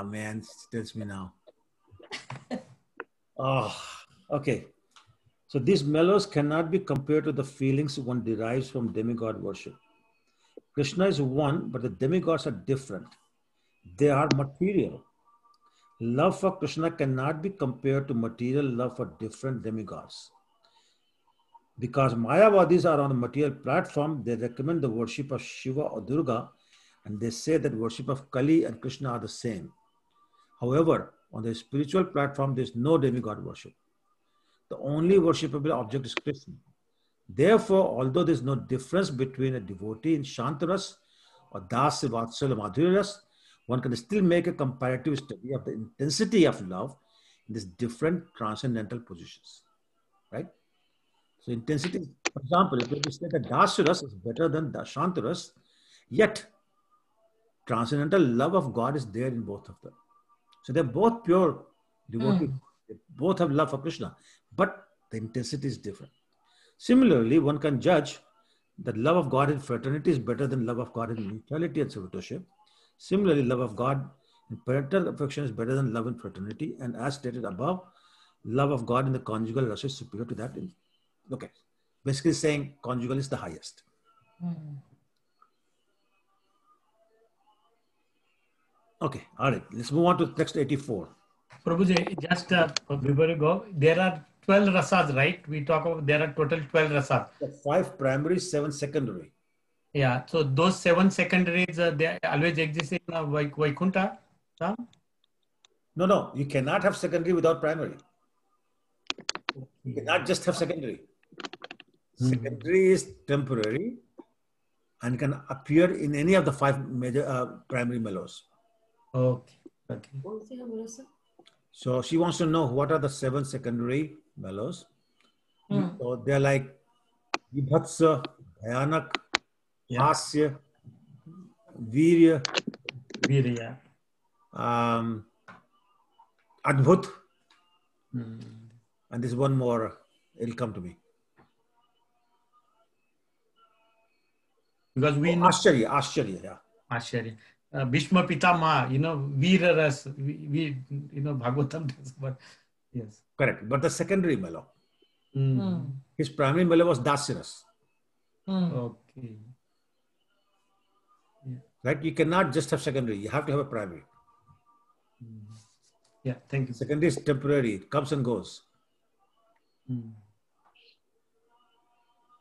man, tells me now. Oh, okay. So these mellows cannot be compared to the feelings one derives from demigod worship. Krishna is one, but the demigods are different. They are material. Love for Krishna cannot be compared to material love for different demigods. Because Mayavadis are on a material platform, they recommend the worship of Shiva or Durga, and they say that worship of Kali and Krishna are the same. However, on the spiritual platform, there is no demigod worship. The only worshipable object is Krishna. Therefore, although there is no difference between a devotee in Shantaras or Dasya Vatsala Madhuryaras, one can still make a comparative study of the intensity of love in these different transcendental positions. Right? So intensity, for example, if we say that Dasyaras is better than Shantaras, yet transcendental love of God is there in both of them. So they're both pure devotees. They both have love for Krishna, but the intensity is different. Similarly, one can judge that love of God in fraternity is better than love of God in neutrality and servitorship. Similarly, love of God in parental affection is better than love in fraternity. And as stated above, love of God in the conjugal rasa is superior to that. Okay, basically saying conjugal is the highest. Okay, all right. Let's move on to text 84. Prabhuji, just before you go, there are 12 rasas, right? We talk about there are total 12 rasas. 5 primary, 7 secondary. Yeah, so those 7 secondaries, they always exist in Vaikuntha? Huh? No, you cannot have secondary without primary. You cannot just have secondary. Secondary is temporary and can appear in any of the 5 major primary mellows. Okay. So she wants to know what are the 7 secondary mellows. So they're like Vibhatsa, Bhayanak, Hasya, Virya, Adbhut, and there's one more, it'll come to me. Because we know Ashcharya, yeah. Ashcharya. Bhishma Pitama, Veera Ras, we Bhagavatam does, but yes. Correct, but the secondary mellow. His primary mellow was Dasyaras. Okay. Yeah. Right, you cannot just have secondary, you have to have a primary. Yeah, thank you. Secondary is temporary, it comes and goes.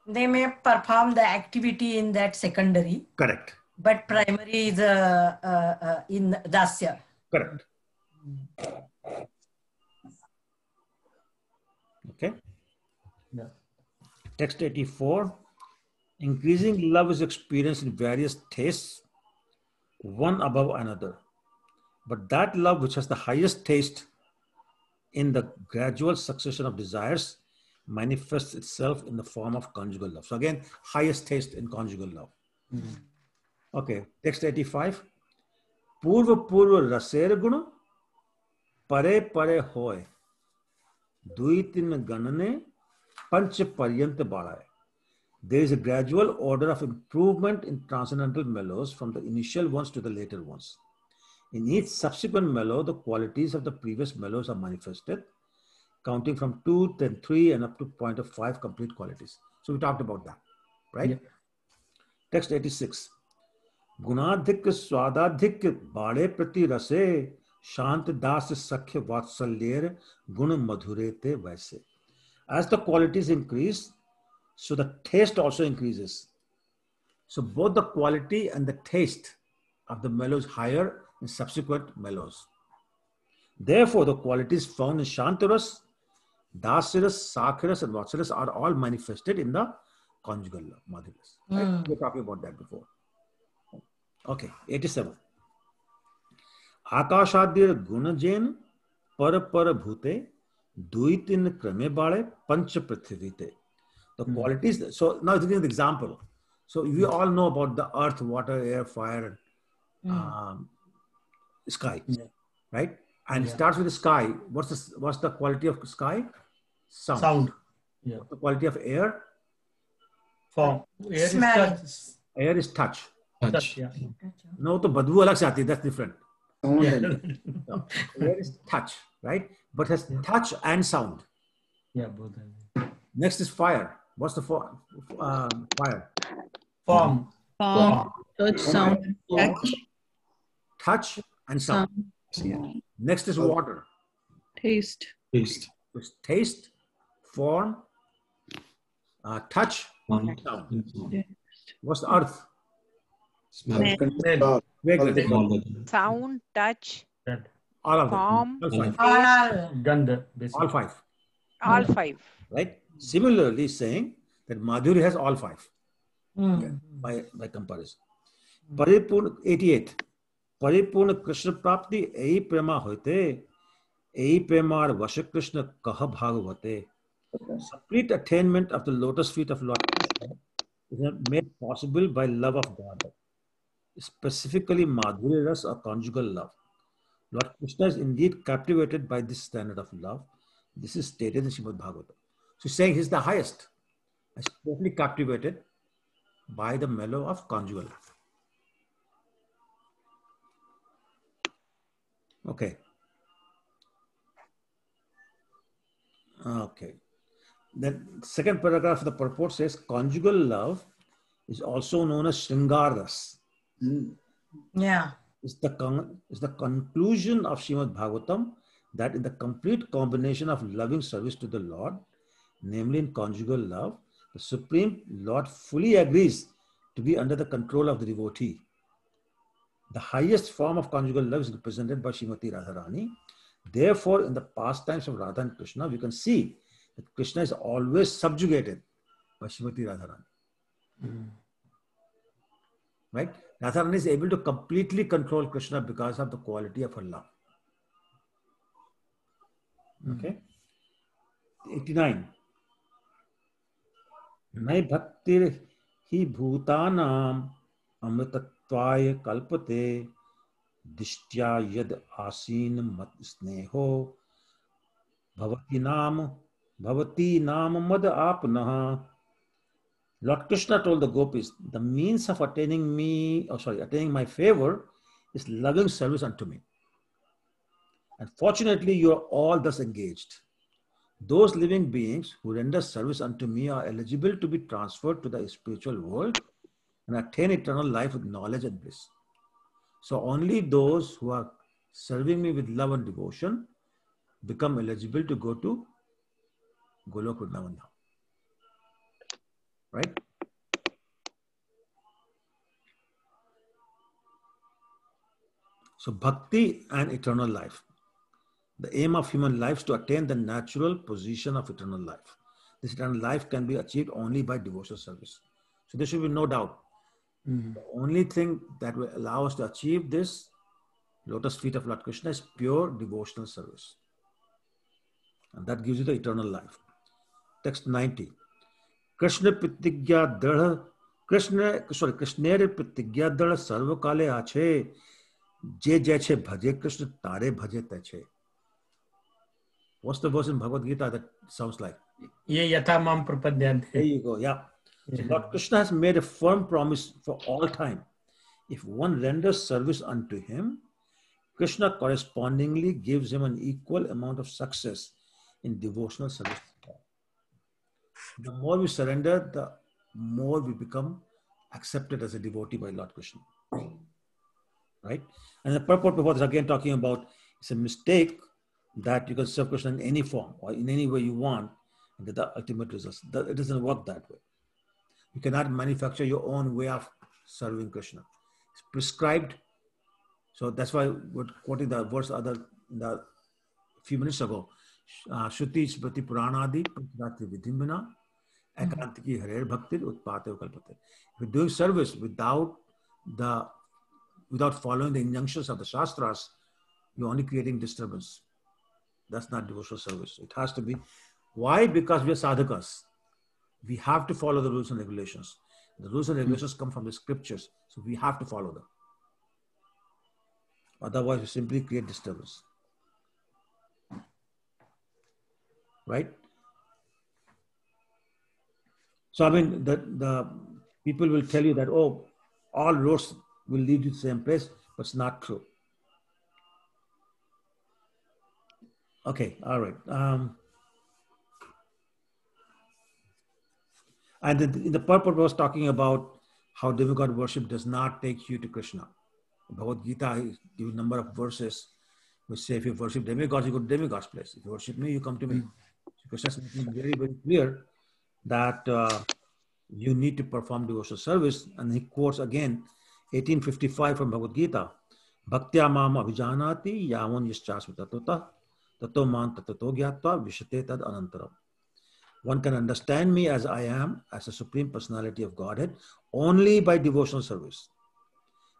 They may perform the activity in that secondary. Correct. But primary is in Dasya. Correct. Okay. Yeah. Text 84. Increasing love is experienced in various tastes, one above another. But that love which has the highest taste in the gradual succession of desires manifests itself in the form of conjugal love. So again, highest taste in conjugal love. Okay, text 85. Purva purva raser guna pare pare hoy duitin ganane panch paryant balay. There is a gradual order of improvement in transcendental mellows from the initial ones to the later ones. In each subsequent mellow, the qualities of the previous mellows are manifested, counting from 2, then 3, and up to point of 5 complete qualities. So we talked about that, right? Yeah. Text 86. Gunadhik swadadhik bade prati rase shant das sakhya vatsalyer gun madhurete vaise. As the qualities increase, so the taste also increases. So both the quality and the taste of the mellows higher in subsequent mellows. Therefore, the qualities found in Shantaras, Dasyaras, Sakharas, and Vatsalas are all manifested in the conjugal love, Madhuras. Right? We were talking about that before. Okay, 87. Akashadir gunajen par par bhute duitin krame bale pancha prithivite. The qualities, so now to give an example. So we all know about the earth, water, air, fire, and sky, right? And it starts with the sky. What's the quality of sky? Sound. Yeah. What's the quality of air? Form. Smell. Air is touch. Touch. Yeah. No, to badhu alag se aati hai, that's different. Sound Yeah. and No. Where is touch, right? But has touch and sound. Yeah, both are there. Next is fire. What's the fire? Form. Form, touch, sound, Touch and sound. sound, Next is water. taste, Taste. It's taste, form, touch, and sound. What's the earth? Smell. smell, Smell. Fragrance. All the Sound, touch, That. All of them. form, All five. All Gandha, All basically. five. all five. Right? Similarly, saying that Madhuri has all five Mm. by comparison. Paripurna 88. Paripurna Krishna Prapti ei prema hoite, ei premar Vasha Krishna kaha bhagavate. Complete attainment of the lotus feet of Lord Krishna is made possible by love of God, specifically Madhuri Ras or conjugal love. Lord Krishna is indeed captivated by this standard of love. This is stated in Srimad Bhagavatam. So he's saying he's the highest. He's totally captivated by the mellow of conjugal love. Okay. Okay. Then second paragraph of the purport says conjugal love is also known as Shringaras. Yeah. Is the conclusion of Srimad Bhagavatam that in the complete combination of loving service to the Lord, namely in conjugal love, the Supreme Lord fully agrees to be under the control of the devotee. The highest form of conjugal love is represented by Srimati Radharani. Therefore, in the pastimes of Radha and Krishna, we can see that Krishna is always subjugated by Srimati Radharani. Right? Radharani is able to completely control Krishna because of the quality of her love. Okay? 89. Nai bhaktir hi bhutanam amritattvaya kalpate dishtya yad asin mat sneho bhavati nam mad apnaha. Lord Krishna told the gopis, the means of attaining my favor is loving service unto me. And fortunately, you are all thus engaged. Those living beings who render service unto me are eligible to be transferred to the spiritual world and attain eternal life with knowledge and bliss. So only those who are serving me with love and devotion become eligible to go to Golok Vrindavan. Right? So bhakti and eternal life. The aim of human life is to attain the natural position of eternal life. This eternal life can be achieved only by devotional service. So there should be no doubt. The only thing that will allow us to achieve this lotus feet of Lord Krishna is pure devotional service. And that gives you the eternal life. Text 90. Krishna pratigya dradha Krishner pratigya dradha sarvakale ache je jeche bhaje Krishna tare bhaje teche. What's the verse in Bhagavad Gita that sounds like? Ye yatha mam prapadyante. There you go. Yeah. So Lord Krishna has made a firm promise for all time. If one renders service unto him, Krishna correspondingly gives him an equal amount of success in devotional service. The more we surrender, the more we become accepted as a devotee by Lord Krishna. Right? And the purport before this again talking about it's a mistake that you can serve Krishna in any form or in any way you want and get the ultimate results. It doesn't work that way. You cannot manufacture your own way of serving Krishna. It's prescribed. So that's why we're quoting the verse a few minutes ago. Shruti Smriti Puranadi Pratratri Vidhimbina Ekantiki Harer Bhaktir Utpate Kalpate. If you're doing service without following the injunctions of the Shastras, you're only creating disturbance. That's not devotional service. It has to be. Why? Because we are sadhakas. We have to follow the rules and regulations. The rules and regulations come from the scriptures, so we have to follow them. Otherwise, we simply create disturbance. Right? So, I mean, the people will tell you that, oh, all roads will lead you to the same place, but it's not true. Okay, all right. And in the purport was talking about how demigod worship does not take you to Krishna. Bhagavad Gita gives a number of verses which say if you worship demigods, you go to demigods' place. If you worship me, you come to me. So Krishna is making it very, very clear that you need to perform devotional service. And he quotes again 1855 from Bhagavad Gita. Bhaktya mam abhijanati yamun yaschasmi tatota tato man tatato gyatva vishate tad anantaram. One can understand me as I am, as a Supreme Personality of Godhead, only by devotional service.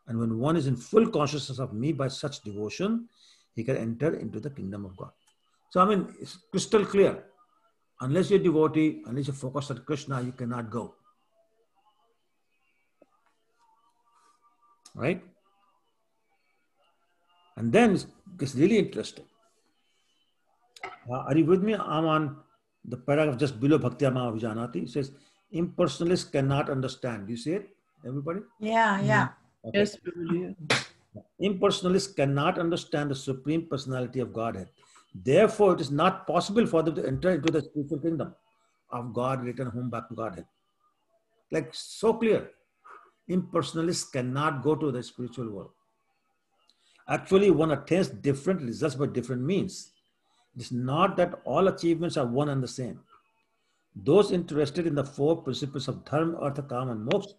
And when one is in full consciousness of me by such devotion, he can enter into the kingdom of God. So, I mean, it's crystal clear. Unless you're a devotee, unless you're focused on Krishna, you cannot go. Right? And then it gets really interesting. Are you with me? I'm on the paragraph just below Bhaktya Mam Abhijanati. It says, impersonalists cannot understand. Do you see it, everybody? Yeah, yeah. Okay. Yes, Prabhuji. Impersonalists cannot understand the Supreme Personality of Godhead. Therefore, it is not possible for them to enter into the spiritual kingdom of God, return home back to Godhead. Like, so clear. Impersonalists cannot go to the spiritual world. Actually, one attains different results by different means. It is not that all achievements are one and the same. Those interested in the four principles of dharma, artha, kama, and moksha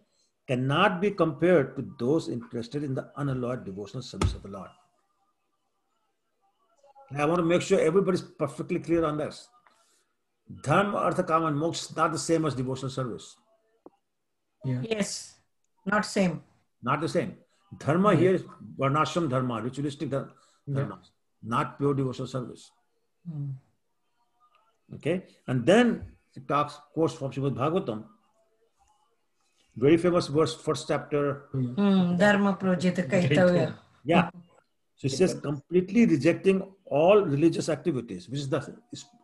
cannot be compared to those interested in the unalloyed devotional service of the Lord. I want to make sure everybody's perfectly clear on this. Dharma, artha, kama, and moksha is not the same as devotional service. Yeah. Yes. Not same. Not the same. Dharma here is varnashram dharma, ritualistic dharma, not pure devotional service. Okay, and then it talks, quotes from Srimad Bhagavatam, very famous verse, first chapter. Dharma projita kaitavya. Yeah. So it says, completely rejecting all religious activities, which is the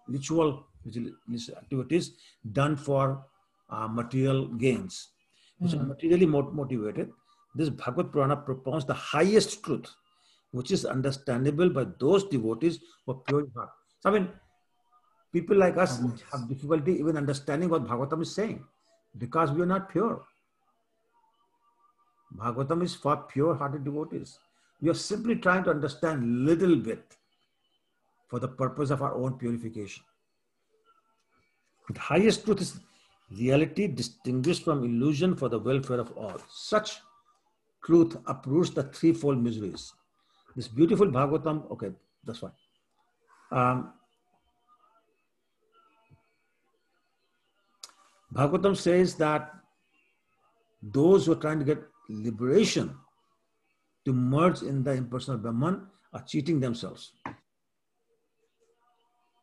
ritual religious activities done for material gains, which are materially motivated. This Bhagavad Purana propounds the highest truth, which is understandable by those devotees who are pure in heart. So, I mean, people like us have difficulty even understanding what Bhagavatam is saying because we are not pure. Bhagavatam is for pure-hearted devotees. We are simply trying to understand a little bit for the purpose of our own purification. The highest truth is reality distinguished from illusion for the welfare of all. Such truth uproots the threefold miseries. This beautiful Bhagavatam, okay, that's fine. Bhagavatam says that those who are trying to get liberation to merge in the impersonal Brahman are cheating themselves.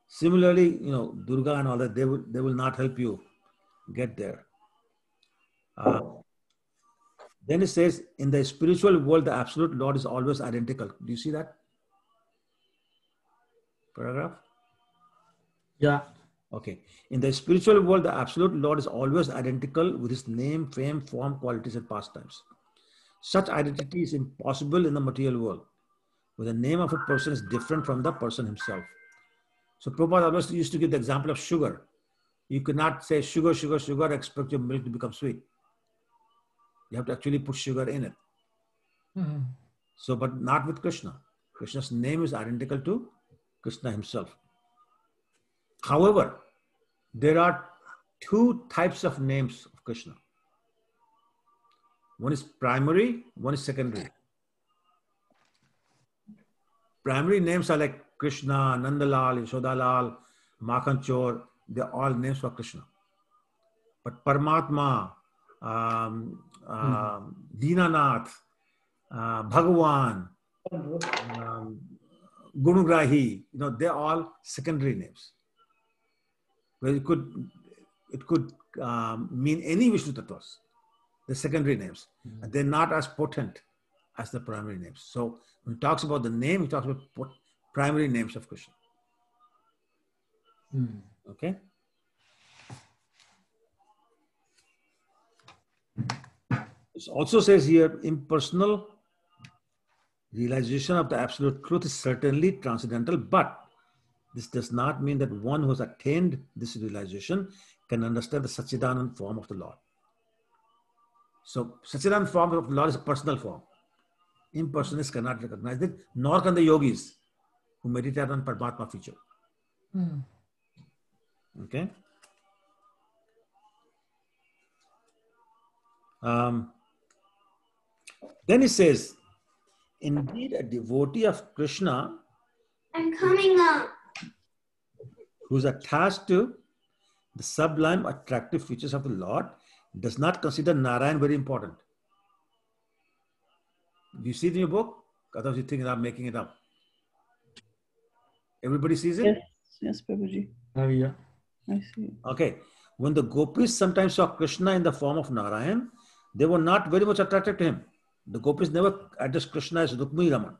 Similarly, Durga and all that, they will not help you get there. Then it says, in the spiritual world, the absolute Lord is always identical. Do you see that paragraph? Yeah. Okay. In the spiritual world, the absolute Lord is always identical with his name, fame, form, qualities, and pastimes. Such identity is impossible in the material world, where the name of a person is different from the person himself. So Prabhupada always used to give the example of sugar. You cannot say sugar, sugar, sugar, expect your milk to become sweet. You have to actually put sugar in it. So, but not with Krishna. Krishna's name is identical to Krishna himself. However, there are two types of names of Krishna. One is primary, one is secondary. Primary names are like Krishna, Nandalal, Yashodalal, Makhanchor. They're all names for Krishna. But Paramatma, Dinanath, Bhagavan, Gunugrahi, they're all secondary names. Well, it could mean any Vishnu Tattvas. The secondary names. And they're not as potent as the primary names. So when he talks about the name, he talks about primary names of Krishna. Okay? It also says here, impersonal realization of the absolute truth is certainly transcendental, but This does not mean that one who has attained this realization can understand the Satchidanand form of the Lord. So Satchidanand form of the Lord is a personal form. Impersonalists cannot recognize it, nor can the yogis who meditate on Paramatma feature. Hmm. Okay. Then he says, indeed, a devotee of Krishna I'm coming up. who's attached to the sublime, attractive features of the Lord does not consider Narayan very important. Do you see it in your book? Otherwise, you think I'm making it up. Everybody sees it? Yes, yes, Prabhuji. Yeah. I see. Okay. When the gopis sometimes saw Krishna in the form of Narayan, they were not very much attracted to him. The gopis never addressed Krishna as Rukmini Raman.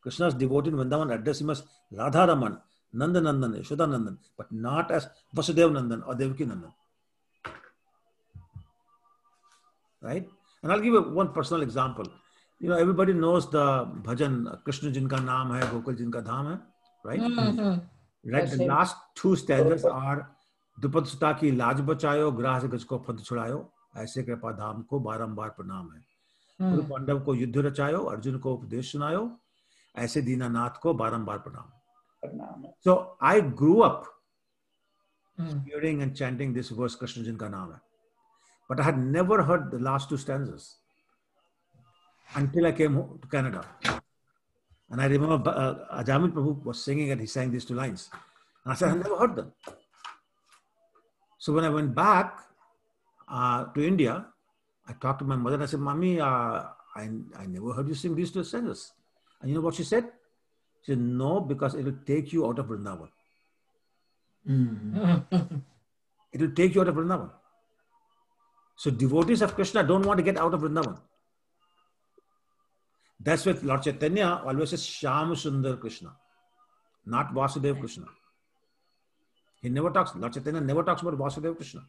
Krishna's devotee in Vrindavan addressed him as Radha Raman, Nanda Nandan, Yashoda Nandan, but not as Vasudev Nandan or Devaki Nandan. Right? And I'll give you one personal example. You know, everybody knows the bhajan, Krishna Jinka Naam Hai, Gokul Jinka Dham Hai, right? Mhm. Right. The last two stanzas are Drupad Suta ki लाज बचायो, ग्राह से गज को पंथ छुड़ायो, ऐसे कृपा धाम को बारंबार प्रणाम है. गुरु पांडव को युद्ध रचायो, अर्जुन को उपदेश सुनायो, ऐसे दीनानाथ को बारंबार प्रणाम. So I grew up hearing and chanting this verse, Krishna Jinka Naam Hai, but I had never heard the last two stanzas until I came to Canada. And I remember Ajamil Prabhu was singing and he sang these two lines. And I said, I never heard them. So when I went back to India, I talked to my mother and I said, Mommy, I never heard you sing these two stanzas. And you know what she said? She said, no, because it will take you out of Vrindavan. It will take you out of Vrindavan. So devotees of Krishna don't want to get out of Vrindavan. That's why Lord Chaitanya always says Shyam Sundar Krishna, not Vasudeva Krishna. He never talks, Lord Chaitanya never talks about Vasudeva Krishna.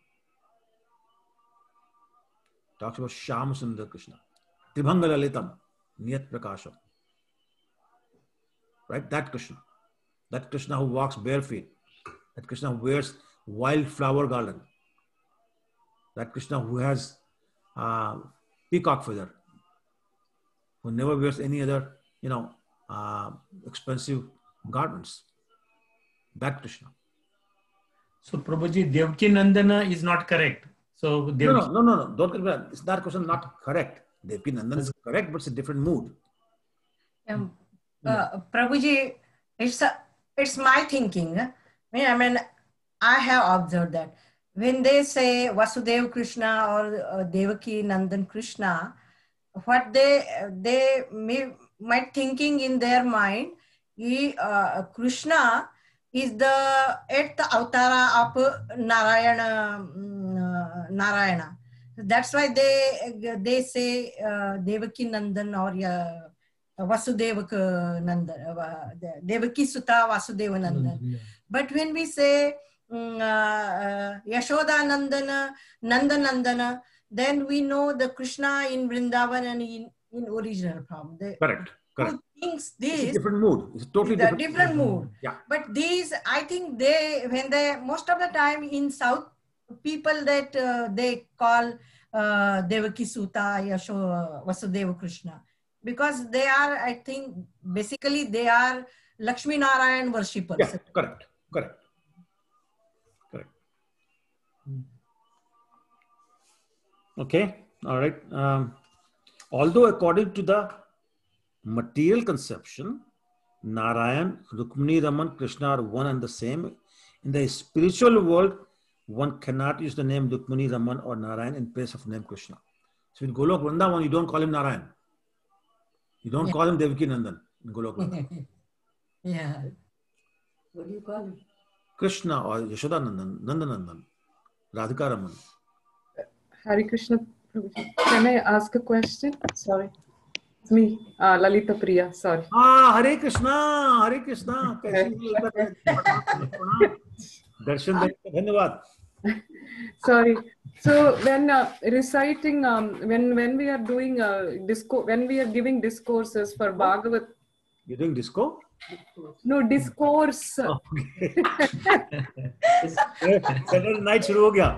Talks about Shyam Sundar Krishna. Tribhanga Lalitam, Niyat Prakasham. Right? That Krishna who walks bare feet. That Krishna who wears wild flower garland. That Krishna who has peacock feather. Who never wears any other, expensive garments. That Krishna. So Prabhuji, Devaki Nandana is not correct. So Devaki... No. Don't get me wrong. It's that question not correct. Devaki Nandana is correct, but it's a different mood. Prabhuji, it's my thinking. I mean, I have observed that when they say Vasudeva Krishna or Devaki Nandan Krishna, what they might thinking in their mind, Krishna is the 8th avatara of Narayana. That's why they say Devaki Nandan or Vasudeva Nandan, Devaki Suta Vasudeva Nandan. But when we say Yashoda Nandana, Nanda Nandana, then we know the Krishna in Vrindavan and in original form. Correct. Who thinks this? It's a different mood. It's a totally different mood. Yeah. But these, I think when they, most of the time in South, people that they call Devaki Suta, Yasho, Vasudeva Krishna. Because they are, I think, basically they are Lakshmi Narayan worshippers. Yeah, correct. Okay, all right. Although according to the material conception, Narayan, Rukmini, Raman, Krishna are one and the same. In the spiritual world, one cannot use the name Rukmini, Raman or Narayan in place of the name Krishna. So in Golok Vrindavan, you don't call him Narayan. You don't call him Devaki Nandan in Golok Vrindavan. Yeah. What do you call him? Krishna or Yashoda Nandan, Nanda Nandan, Radhika Raman. Hare Krishna. Can I ask a question? Sorry. It's me, Lalita Priya. Sorry. Hare Krishna, Hare Krishna. Darshan, dhanyavad. Sorry. So when reciting, when we are doing when we are giving discourses for Bhagavat. You're doing disco? No, discourse. Saturday night शुरू हो गया.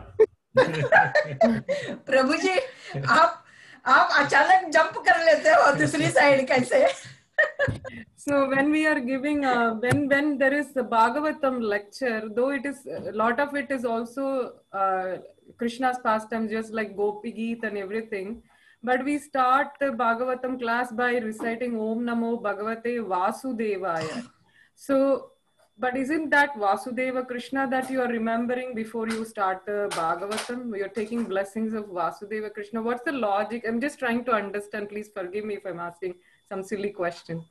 प्रभु जी आप अचानक jump कर लेते हो दूसरी side कैसे? So when we are giving, when there is the Bhagavatam lecture, though it is a lot of it is also Krishna's pastimes, just like Gopi Geet and everything. But we start the Bhagavatam class by reciting Om Namo Bhagavate Vasudevaya. So, but isn't that Vasudeva Krishna that you are remembering before you start the Bhagavatam? You're taking blessings of Vasudeva Krishna. What's the logic? I'm just trying to understand. Please forgive me if I'm asking some silly question.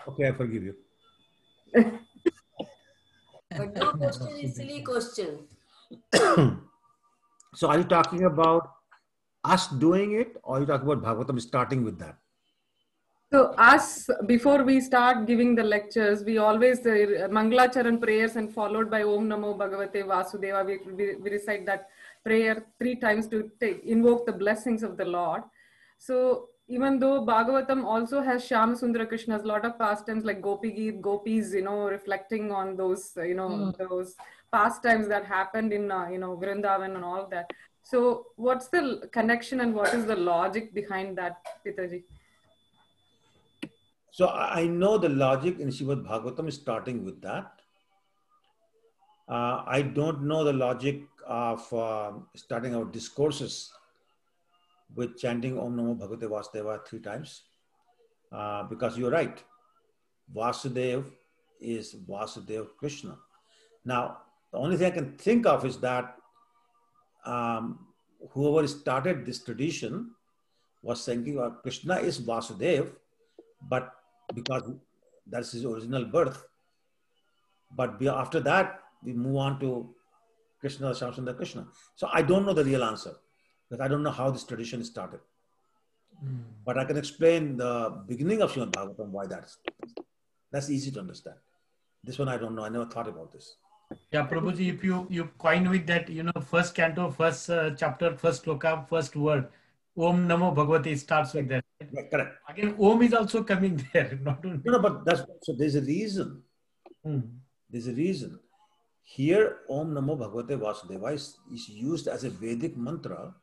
Okay, I forgive you. But no question is silly question. So are you talking about us doing it, or are you talking about Bhagavatam starting with that? So us, before we start giving the lectures, we always Mangalacharan prayers and followed by Om Namo Bhagavate Vasudeva. We recite that prayer 3 times to invoke the blessings of the Lord. So even though Bhagavatam also has Shyama Sundara Krishna's lot of pastimes like Gopi Geet, gopis, reflecting on those, those pastimes that happened in, Vrindavan and all that. So what's the connection and what is the logic behind that, Pitaji? So I know the logic in Srimad Bhagavatam is starting with that. I don't know the logic of starting our discourses with chanting Om Namo Bhagavate Vasudeva 3 times. Because you're right. Vasudev is Vasudeva Krishna. Now, the only thing I can think of is that whoever started this tradition was saying Krishna is Vasudev, but because that's his original birth. But after that, we move on to Krishna, Shyama Sundara Krishna. So I don't know the real answer, because I don't know how this tradition started. But I can explain the beginning of Srimad Bhagavatam, why that's easy to understand. This one I don't know. I never thought about this. Yeah, Prabhuji, if you coin with that, first canto, first chapter, first sloka, first word, Om Namo Bhagavate starts with that. Yeah, correct. Again, Om is also coming there. Not only... No, but so there's a reason. There's a reason. Here, Om Namo Bhagavate Vasudeva is used as a Vedic mantra,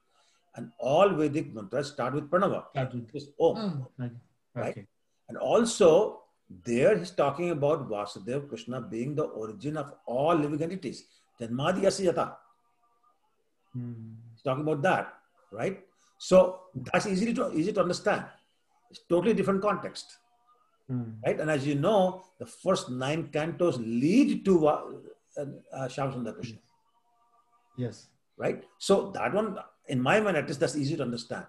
and all Vedic mantras start with Pranava. Just Om. Right? Okay. And also, there he's talking about Vasudeva Krishna being the origin of all living entities. Janmadi Yasya Yata. He's talking about that, right? So that's easy to understand. It's totally different context, right? And as you know, the first 9 cantos lead to Shyama Sundara Krishna. Yes. Right? So that one, in my mind at least, that's easy to understand.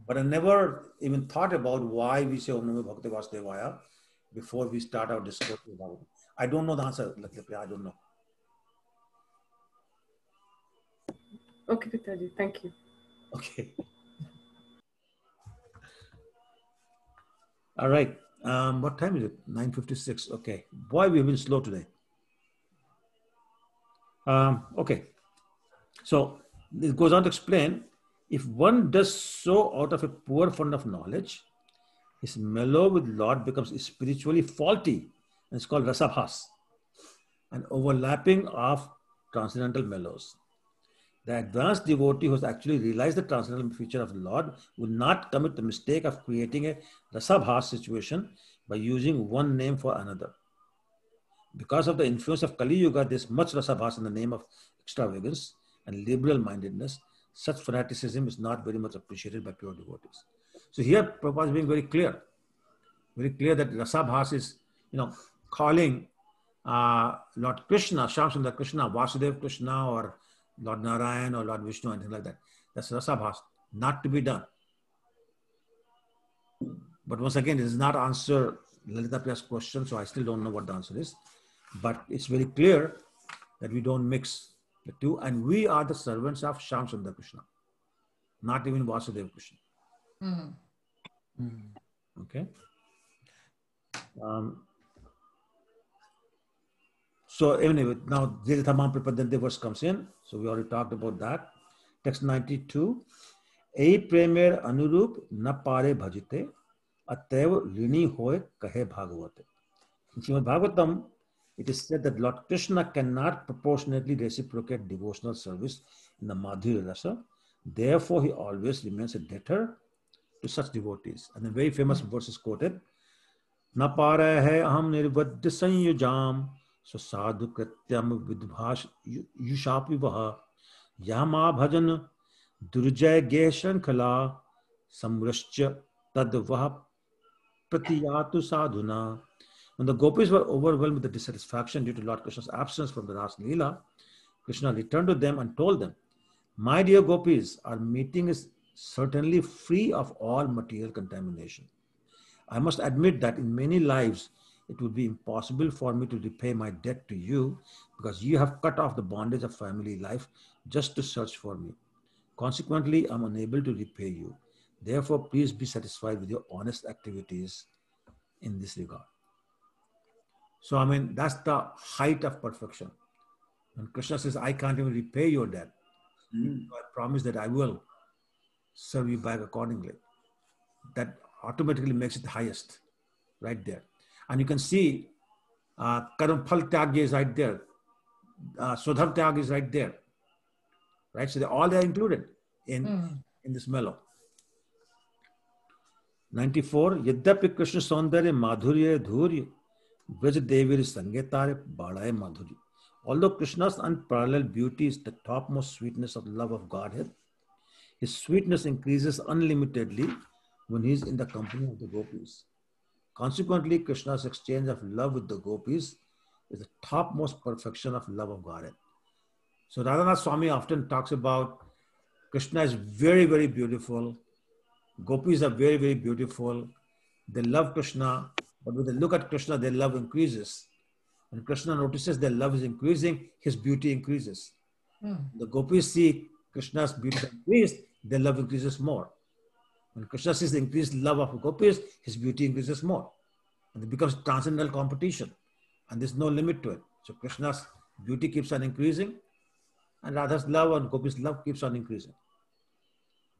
But I never even thought about why we say Om Namo Bhagavate Vasudevaya before we start our discourse about it. I don't know the answer. I don't know. Okay, Pitaji, thank you. Okay. All right. What time is it? 9:56. Okay. Boy, we've been slow today. Okay. So this goes on to explain, if one does so out of a poor fund of knowledge, his mellow with Lord becomes spiritually faulty, and it's called rasabhas, an overlapping of transcendental mellows. The advanced devotee who has actually realized the transcendental feature of the Lord will not commit the mistake of creating a rasabhas situation by using one name for another. Because of the influence of Kali Yuga, there's much rasabhas in the name of extravagance and liberal mindedness. Such fanaticism is not very much appreciated by pure devotees. So here Prabhupada is being very clear that rasabhas is, calling Lord Krishna, Shyama Sundara Krishna, Vasudeva Krishna, or Lord Narayan or Lord Vishnu, anything like that. That's rasabhas, not to be done. But once again, it does not answer Lalita Priya's question, so I still don't know what the answer is. But it's very clear that we don't mix the two, and we are the servants of Shyama Sundara Krishna, not even Vasudeva Krishna. Okay. So anyway, now Jiritamam Prapadante verse comes in. So we already talked about that. Text 92. Ei premer anurup na pare bhajite, अतएव ऋणी होए कहे Bhagavat. In Srimad Bhagavatam, it is said that Lord Krishna cannot proportionately reciprocate devotional service in the Madhurya Rasa. Therefore, he always remains a debtor to such devotees. And the very famous verse is quoted, Na para hai aham nirvadya sanyujam sadhu krityam vidbhash yushapi vaha yama bhajan durjay geshan khala samrashcha tad vaha pratiyatu sadhuna. When the gopis were overwhelmed with the dissatisfaction due to Lord Krishna's absence from the Ras Leela, Krishna returned to them and told them, my dear gopis, our meeting is certainly free of all material contamination. I must admit that in many lives, it would be impossible for me to repay my debt to you because you have cut off the bondage of family life just to search for me. Consequently, I'm unable to repay you. Therefore, please be satisfied with your honest activities in this regard. So, I mean, that's the height of perfection. When Krishna says, I can't even repay your debt, I promise that I will serve you back accordingly. That automatically makes it the highest, right there. And you can see Karam Phal Tyag is right there. Swadharm Tyag is right there. Right? So they're included in this mellow. 94. Yadyapi Krishna Saundarya Madhurya Dhurya Vraj Devir Sangetare Badaye Madhurya. Although Krishna's unparalleled beauty is the topmost sweetness of love of Godhead, his sweetness increases unlimitedly when he is in the company of the gopis. Consequently, Krishna's exchange of love with the gopis is the topmost perfection of love of Godhead. So Radhanath Swami often talks about Krishna is very, very beautiful. Gopis are very, very beautiful. They love Krishna, but when they look at Krishna, their love increases. When Krishna notices their love is increasing, his beauty increases. The gopis see Krishna's beauty increase, their love increases more. When Krishna sees the increased love of gopis, his beauty increases more. And it becomes transcendental competition. And there's no limit to it. So Krishna's beauty keeps on increasing, and Radha's love and Gopi's love keeps on increasing.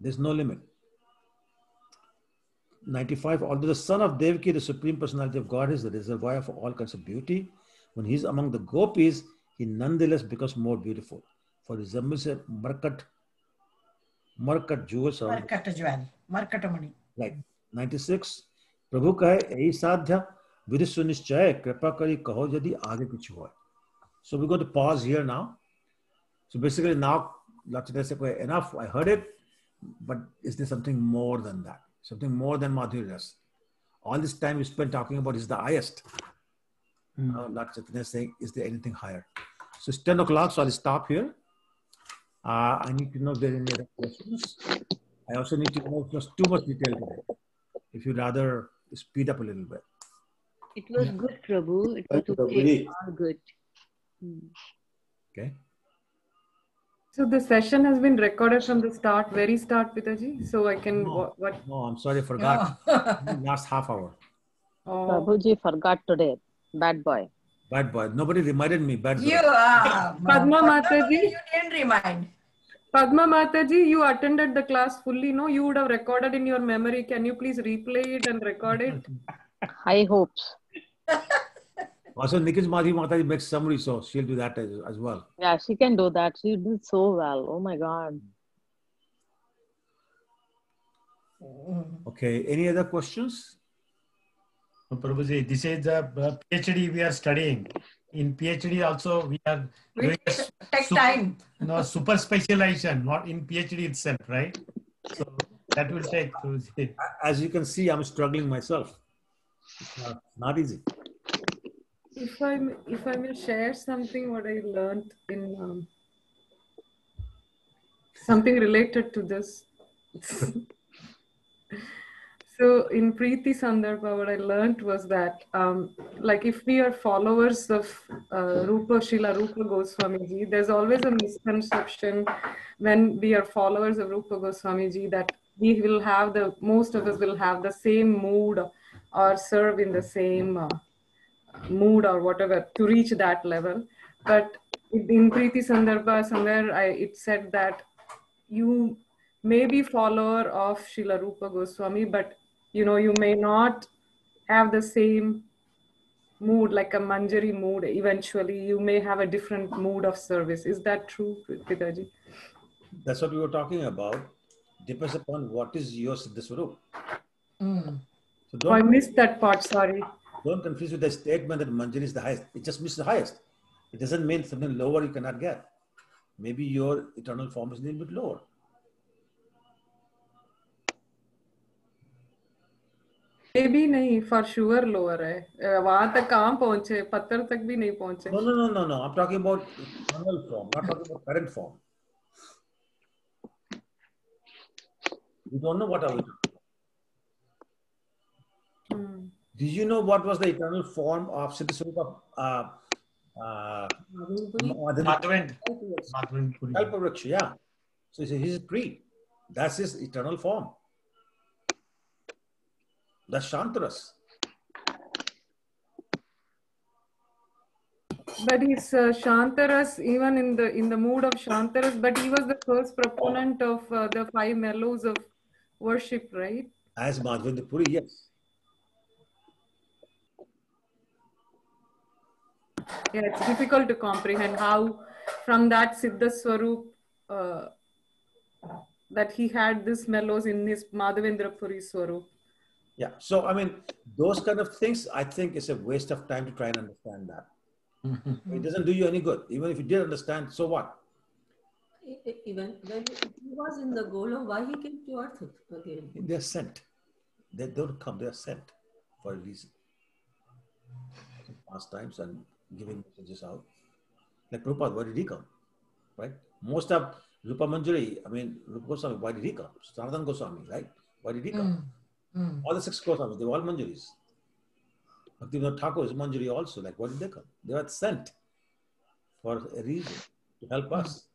There's no limit. 95. Although the son of Devaki, the Supreme Personality of God, is the reservoir for all kinds of beauty, when he's among the gopis, he nonetheless becomes more beautiful. For resembles a Markat jewel. Markatamani. Right. 96. Prabhu kahe ei sadhya vidissu nischay kripa kari kaho jadi aage pichu hoy. So we're going to pause here now. So basically now, enough, I heard it, but is there something more than that? Something more than Madhurya Rasa? All this time we spent talking about is the highest. Lord Chaitanya is saying, is there anything higher? So it's 10 o'clock, so I'll stop here. I need to know if there are any other questions. I also need to know if there's too much detail today. If you'd rather speed up a little bit. It was good, Prabhu. It was okay. All good. Okay. So the session has been recorded from the start, very start, Pitaji. So I can No, I'm sorry, I forgot. Last half hour. Oh. Prabhuji forgot today. Bad boy. Bad boy. Nobody reminded me. Bad boy. You, Padma Mataji. You didn't remind. Padma Mataji, you attended the class fully, no? You would have recorded in your memory. Can you please replay it and record it? High hopes. Also, Nikhi's Madhi Mataji makes summary, so she'll do that as well. Yeah, she can do that. She did so well. Oh my God. Okay. Any other questions? Prabhuji, this is the PhD we are studying. In PhD also we are doing Take time. No, super specialization, not in PhD itself, right? So that will take. As you can see, I'm struggling myself. It's not easy. If I may share something what I learned in something related to this. So in Preeti Sandarbha, what I learned was that like if we are followers of Srila Rupa Goswami Ji, there's always a misconception when we are followers of Rupa Goswami Ji that we will have most of us will have the same mood or serve in the same mood or whatever to reach that level. But in Preeti Sandarbha, somewhere it said that you may be follower of Srila Rupa Goswami, but you may not have the same mood, like a Manjari mood. Eventually, you may have a different mood of service. Is that true, Pitaji? That's what we were talking about. Depends upon what is your Siddha Swarup. So I missed that part, sorry. Don't confuse with the statement that Manjari is the highest. It just means the highest. It doesn't mean something lower you cannot get. Maybe your eternal form is a little bit lower. Maybe नहीं, for sure lower है. वहाँ तक कहाँ पहुँचे? पत्थर तक भी नहीं पहुँचे. No. I'm talking about eternal form, not talking about current form. You don't know what are we talking about. Do you know what was the eternal form of Siddha Swarupa? Madhavendra. Kalpavriksha, yeah. So he's a tree. That's his eternal form. That's Shantaras. But he's Shantaras, even in the mood of Shantaras, but he was the first proponent of the 5 mellows of worship, right? As Madhavendra Puri, yes. Yeah, it's difficult to comprehend how from that Siddha Swarup that he had this mellows in his Madhavendra Puri Swarup. Yeah, so I mean, those kind of things, I think it's a waste of time to try and understand that. It doesn't do you any good. Even if you did understand, so what? Even when he was in the Golok, why he came to earth again? They're sent. They don't come, they're sent for a reason. Pastimes and giving messages out. Like Prabhupada, why did he come? Right? Most of Rupa Manjari, I mean, Rupa Goswami, why did he come? Sanatana Goswami, right? Why did he come? All the 6 Goswamis, they were all Manjaris. Bhaktivinoda Thakur is Manjari also. Like, why did they come? They were sent for a reason, to help us.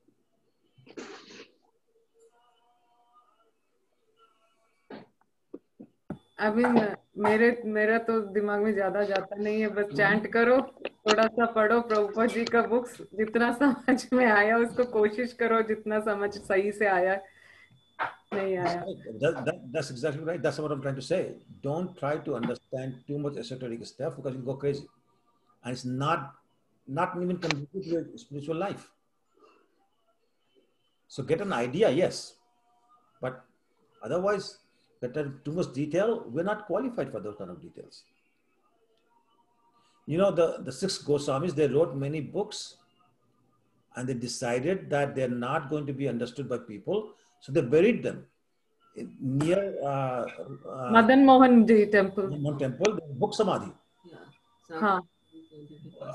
अभी मेरा तो दिमाग में ज्यादा जाता नहीं है, बस चैंट करो, थोड़ा सा पढ़ो प्रभुपाद जी का बुक्स, जितना समझ में आया उसको कोशिश करो, जितना समझ सही से आया नहीं आया. That's exactly right. That's what I'm trying to say. Don't try to understand too much esoteric stuff because you go crazy, and it's not even contribute to your spiritual life. So get an idea, yes, but otherwise. That are too much detail, we're not qualified for those kind of details. You know, the 6 Goswamis, they wrote many books and they decided that they're not going to be understood by people. So they buried them near Madan Mohan Ji temple. The book Samadhi.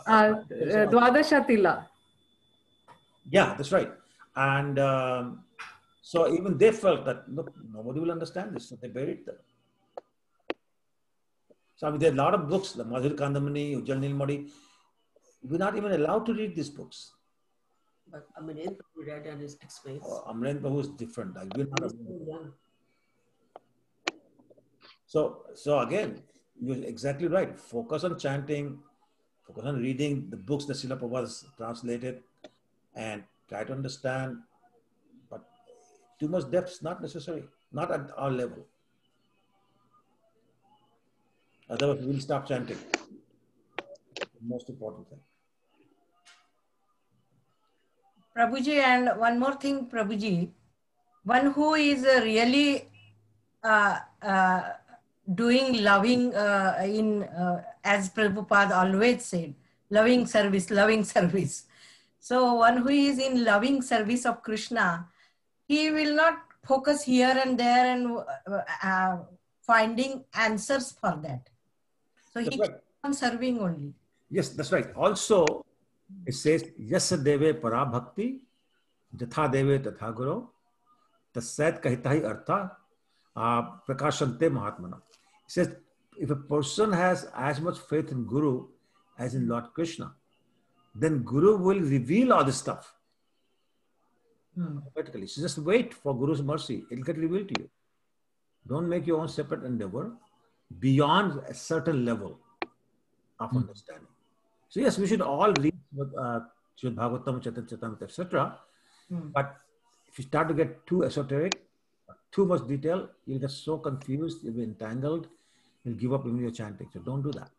Dwadashatila. Yeah, that's right. And so even they felt that, look, nobody will understand this, so they buried them. So I mean, there are a lot of books, the Madhur Kandamani, Ujjal Nilmadi. We're not even allowed to read these books. But Amarendra Prabhu read and explains. Amarendra Prabhu is different. Like, we're not so again, you're exactly right. Focus on chanting, focus on reading the books that Srila Prabhupada has translated, and try to understand. Too much depth is not necessary, not at our level. Otherwise, we'll stop chanting. The most important thing. Prabhuji, and one more thing, Prabhuji. One who is really doing loving as Prabhupada always said, loving service, loving service. So one who is in loving service of Krishna, he will not focus here and there and finding answers for that. So he keeps on serving only. Yes, that's right. Also, it says, Yasya deve para bhakti, jatha deve tatha guru, tasyat kahita hi artha, prakashante mahatmana. It says, if a person has as much faith in Guru as in Lord Krishna, then Guru will reveal all this stuff. Vertically. So just wait for Guru's mercy. It will get revealed to you. Don't make your own separate endeavor beyond a certain level of understanding. So yes, we should all read Srimad Bhagavatam, Chaitanya Charitamrita, etc. But if you start to get too esoteric, too much detail, you'll get so confused, you'll be entangled, you'll give up even your chanting. So don't do that.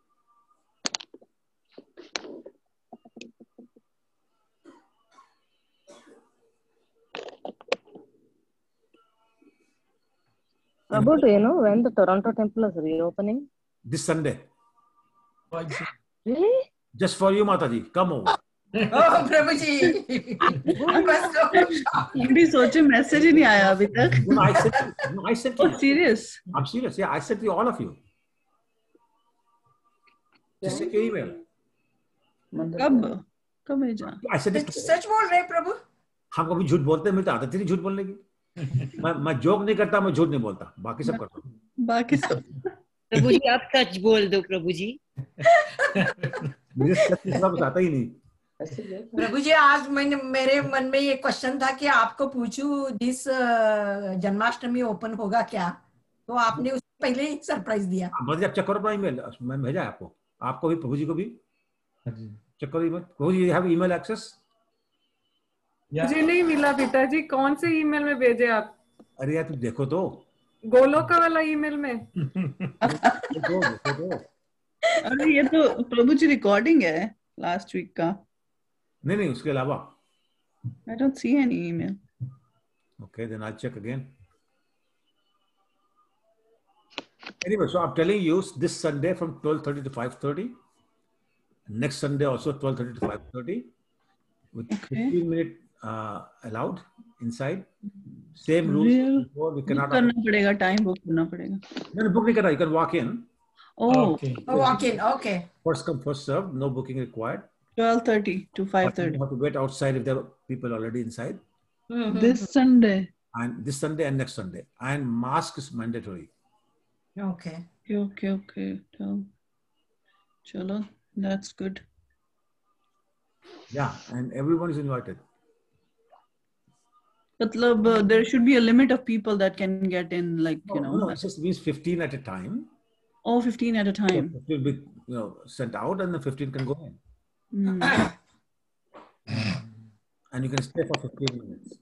Prabhu, do you know when the Toronto temple is reopening? This Sunday. Really? Just for you, Mataji. Come over. Oh, Prabhuji. I was so shocked. भी सोचे message ही नहीं आया अभी तक. No, I sent you. Oh, serious? I'm serious. Yeah, I sent you, all of you. Just check your email. कब भेजा? I sent it. सच बोल रहे प्रभु? हम कभी झूठ बोलते हैं, मिलता आदत ही नहीं झूठ बोलने की. मैं जोक नहीं करता, मैं झूठ नहीं बोलता, बाकी सब करता हूँ. बाकी सब. प्रभु जी आप सच बोल दो प्रभु जी. मुझे सच सब आता ही नहीं. प्रभु जी आज मेरे मन में ये क्वेश्चन था कि आपको पूछूं दिस जन्माष्टमी ओपन होगा क्या, तो आपने उससे पहले ही सरप्राइज दिया. मतलब आप चेक करो अपना ईमेल, मैं भेजा है आपको भी, प्रभु जी को भी चेक करो email. Prabhu ji, you have email access? मुझे नहीं मिला पिताजी. कौन से ईमेल में भेजे आप? अरे यार तुम देखो तो. गोलोका वाला ईमेल में. देखो तो. अरे ये तो प्रभु जी रिकॉर्डिंग है लास्ट वीक का. नहीं उसके अलावा. I don't see any email. Okay, then I'll check again. Anyway, so I'm telling you, this Sunday from 12:30 to 5:30. Next Sunday also 12:30 to 5:30. With 15-minute allowed inside. Same rules. Real? We cannot. करना पड़ेगा, time book करना पड़ेगा. No, book नहीं करना. You can walk in. Oh. Okay. Oh, walk in. Okay. First come, first serve. No booking required. 12:30 to You 5:30. have to wait outside if there are people already inside. This Sunday. And this Sunday and next Sunday. And mask is mandatory. Okay. Okay. Chalo, that's good. Yeah, and everyone is invited. Matlab, there should be a limit of people that can get in, like, you know. No, it just means 15 at a time. Oh, 15 at a time. So it will be, sent out, and the 15 can go in. And you can stay for 15 minutes.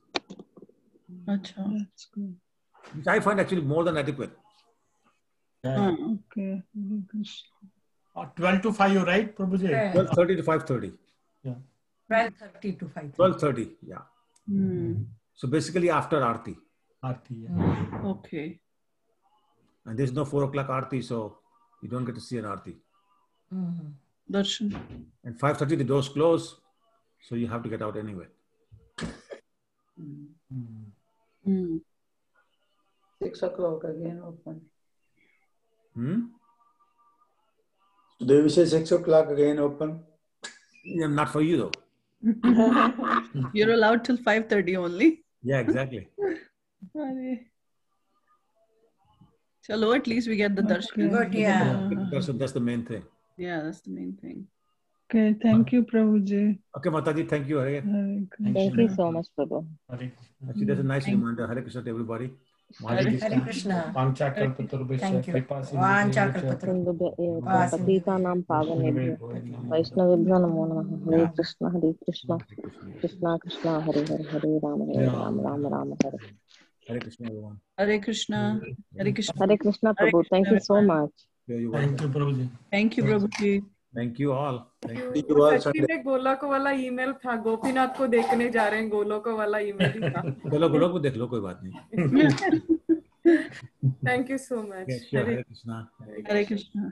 Acha. That's good. Which I find actually more than adequate. Okay. 12 to 5, you're right, Prabhuji? 12:30 to 5:30. 12:30 to 5. 12:30, yeah. So basically after Aarti. Aarti, yeah. Okay. And there's no 4 o'clock Aarti, so you don't get to see an Aarti. Darshan. And 5:30 the doors close, so you have to get out anyway. 6 o'clock again open. So they will say 6 o'clock again open? Yeah, not for you though. You're allowed till 5:30 only. Yeah, exactly. Chalo, at least we get the darshan. Good, yeah. That's the main thing. Yeah, that's the main thing. Okay, thank you, Prabhuji. Okay, Mataji, thank you. Hare. Thank you so much, Prabhu. Actually, that's a nice reminder. Hare Krishna to everybody. Hare Krishna. Thank you. पतितानां पावनेभ्यो वैष्णवेभ्यो नमो नमः. हरे कृष्ण कृष्ण कृष्ण हरे हरे हरे राम राम राम हरे. Hare Krishna, everyone. Hare Krishna. Hare Krishna. Hare Krishna, Prabhu. Thank you so much. Thank you, Prabhuji. Thank you, Prabhuji. Thank you all. Thank you. सच्ची में गोलोक वाला email था. गोपीनाथ को देखने जा रहे हैं. गोलोक वाला ईमेल ही था. चलो गोलोक को देख लो, कोई बात नहीं. Thank you so much. Hare Krishna. Hare Krishna.